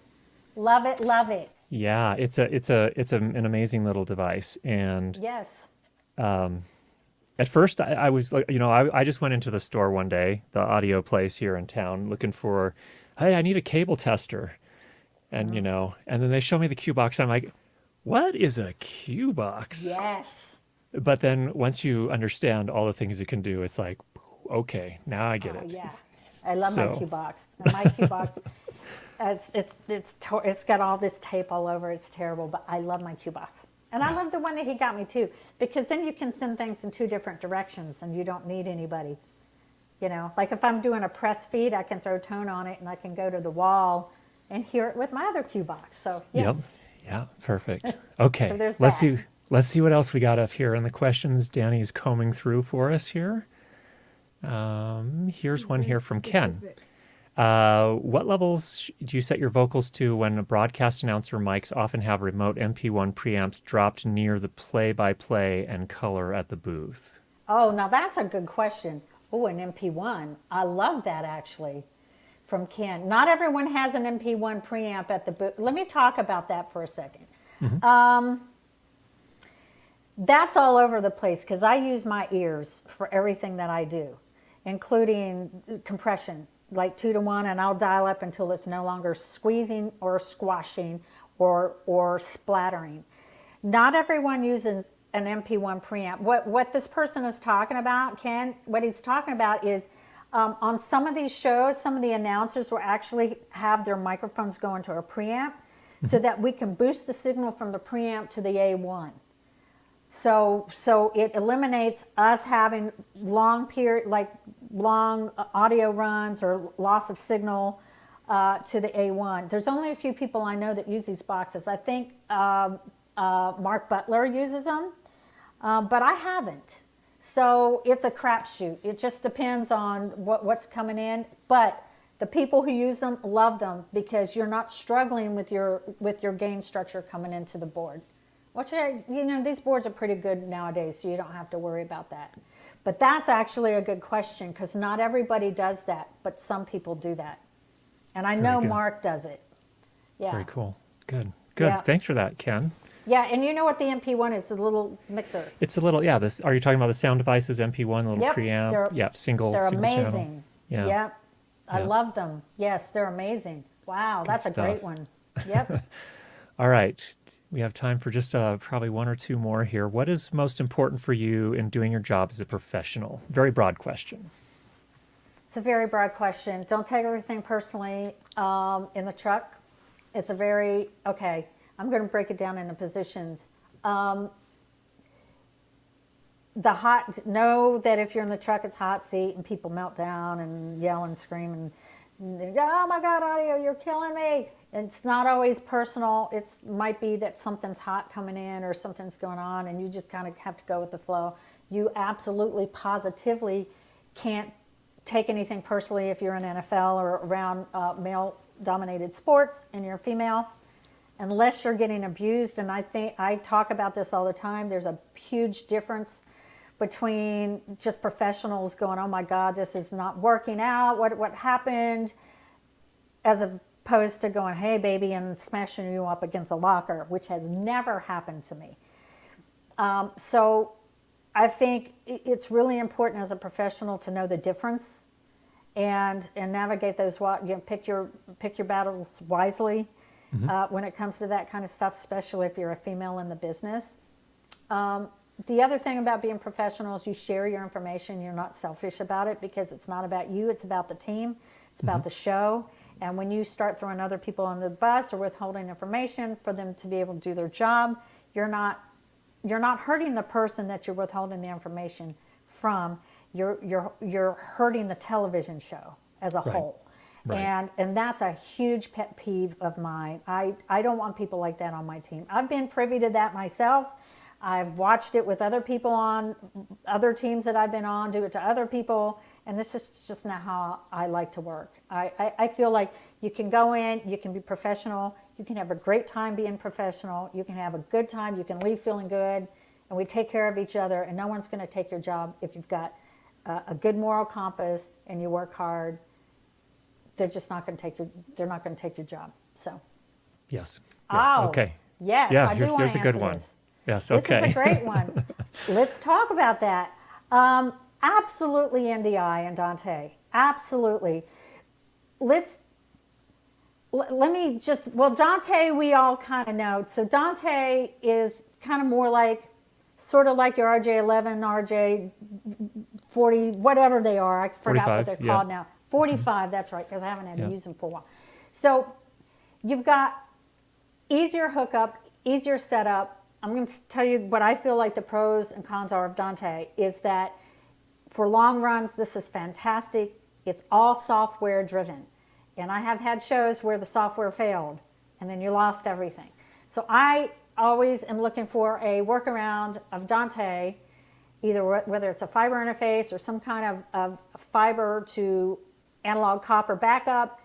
Love it, love it. Yeah, it's an amazing little device, and yes. At first I was like, I just went into the store one day, the audio place here in town, looking for, hey, I need a cable tester, and and then they show me the Q Box. I'm like, what is a Q Box? Yes. But then once you understand all the things it can do, it's like, okay, now I get it. Yeah, I love my Q Box. And my Q Box, it's got all this tape all over. It's terrible, but I love my Q Box. And I love the one that he got me too, because then you can send things in 2 different directions and you don't need anybody. You know, like if I'm doing a press feed, I can throw tone on it and I can go to the wall and hear it with my other cue box. So yes. Yep. Yeah, perfect. Okay, So there's let's that. see. Let's see what else we got up here in the questions. Danny's combing through for us here. Here's one here from Ken. What levels do you set your vocals to when a broadcast announcer mics often have remote MP1 preamps dropped near the play-by-play and color at the booth? Oh, now that's a good question. Oh, an MP1. I love that actually from Ken. Not everyone has an MP1 preamp at the booth. Let me talk about that for a second. That's all over the place because I use my ears for everything that I do, including compression, like 2 to 1, and I'll dial up until it's no longer squeezing or squashing or splattering. Not everyone uses an MP1 preamp. What this person is talking about, Ken, what he's talking about is on some of these shows, some of the announcers will actually have their microphones go into a preamp so that we can boost the signal from the preamp to the A1. So it eliminates us having long audio runs or loss of signal to the A1. There's only a few people I know that use these boxes. I think Mark Butler uses them, but I haven't. So it's a crapshoot. It just depends on what's coming in. But the people who use them love them because you're not struggling with your gain structure coming into the board. These boards are pretty good nowadays, so you don't have to worry about that. But that's actually a good question because not everybody does that, but some people do that. And I know Mark does it. Yeah. Very cool. Good. Yeah. Thanks for that, Ken. Yeah, and you know what the MP1 is, the little mixer. It's a little, yeah, are you talking about the sound devices, MP1, little preamp? Single They're single amazing. Channel. Yeah. I love them. Yes, they're amazing. Wow, that's a great one. Yep. All right. We have time for just probably 1 or 2 more here. What is most important for you in doing your job as a professional? Very broad question. It's a very broad question. Don't take everything personally in the truck. It's a very, okay, I'm going to break it down into positions. Know that if you're in the truck, it's hot seat and people melt down and yell and scream and oh my God, audio, you're killing me. It's not always personal. It might be that something's hot coming in or something's going on and you just kind of have to go with the flow. You absolutely, positively can't take anything personally if you're in NFL or around male-dominated sports and you're female, unless you're getting abused. And I talk about this all the time. There's a huge difference between just professionals going, oh my God, this is not working out. What happened? As opposed to going, hey baby, and smashing you up against a locker, which has never happened to me. So I think it's really important as a professional to know the difference and navigate those, pick your battles wisely when it comes to that kind of stuff, especially if you're a female in the business. The other thing about being professional is you share your information. You're not selfish about it because it's not about you. It's about the team. It's about the show. And when you start throwing other people on the bus or withholding information for them to be able to do their job, you're not hurting the person that you're withholding the information from. You're hurting the television show as a whole. Right. And that's a huge pet peeve of mine. I don't want people like that on my team. I've been privy to that myself. I've watched it with other people on other teams that I've been on, do it to other people, and this is just not how I like to work. I feel like you can go in, you can be professional, you can have a great time being professional, you can have a good time, you can leave feeling good, and we take care of each other, and no one's going to take your job if you've got a good moral compass and you work hard. They're just not going to take your job. So. Yes. Oh, okay. Yes, yeah, I do want to here's a good answer one. this. Yes, okay. This is a great one. Let's talk about that. Absolutely NDI and Dante. Absolutely. Let me just, Dante we all kind of know. So Dante is kind of more like, sort of like your RJ11, RJ40, whatever they are. I forgot what they're called now. 45, that's right, because I haven't had to use them for a while. So you've got easier hookup, easier setup, I'm going to tell you what I feel like the pros and cons are of Dante is that for long runs, this is fantastic. It's all software driven. And I have had shows where the software failed and then you lost everything. So I always am looking for a workaround of Dante, either whether it's a fiber interface or some kind of fiber to analog copper backup,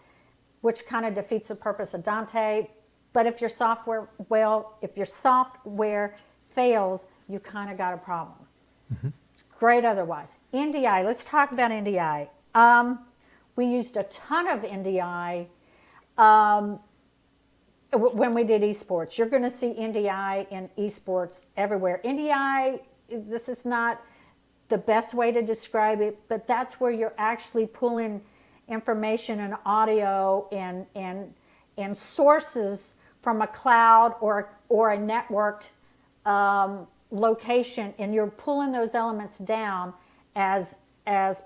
which kind of defeats the purpose of Dante. But if your software fails, you kind of got a problem. Mm-hmm. It's great otherwise. NDI, let's talk about NDI. We used a ton of NDI when we did esports. You're going to see NDI in esports everywhere. NDI, this is not the best way to describe it, but that's where you're actually pulling information and audio and sources from a cloud or a networked location, and you're pulling those elements down as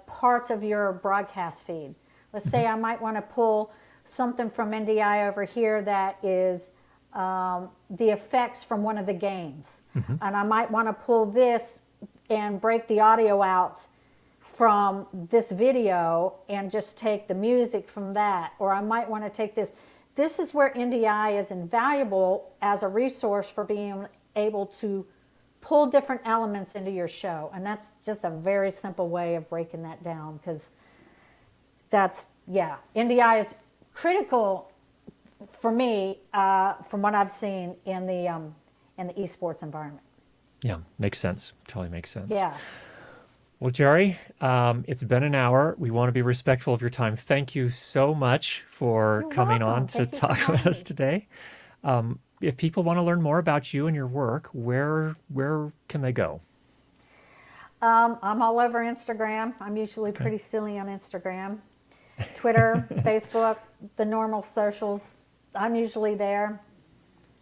parts of your broadcast feed. Let's say I might want to pull something from NDI over here that is the effects from one of the games. Mm-hmm. And I might want to pull this and break the audio out from this video and just take the music from that. Or I might want to take this. This is where NDI is invaluable as a resource for being able to pull different elements into your show. And that's just a very simple way of breaking that down, because NDI is critical for me from what I've seen in the esports environment. Yeah, makes sense. Totally makes sense. Yeah. Well, Jeri, it's been an hour. We want to be respectful of your time. Thank you so much for coming on to talk with us today. If people want to learn more about you and your work, where can they go? I'm all over Instagram. I'm usually pretty silly on Instagram. Twitter, Facebook, the normal socials. I'm usually there.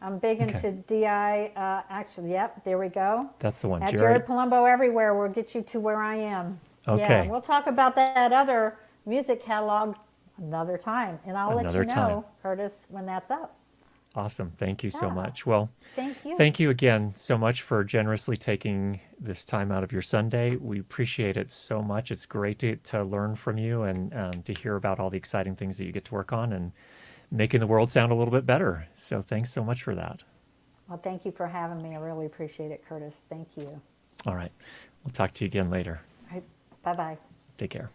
I'm big into DI. Actually, yep, there we go. That's the one. At Jeri Palumbo everywhere will get you to where I am. Okay. Yeah, we'll talk about that other music catalog another time. And I'll let you know, Curtis, when that's up. Awesome. Thank you so much. Well, thank you. Thank you again so much for generously taking this time out of your Sunday. We appreciate it so much. It's great to learn from you and to hear about all the exciting things that you get to work on and making the world sound a little bit better. So thanks so much for that. Well, thank you for having me. I really appreciate it, Curtis. Thank you. All right. We'll talk to you again later. All right. Bye-bye. Take care.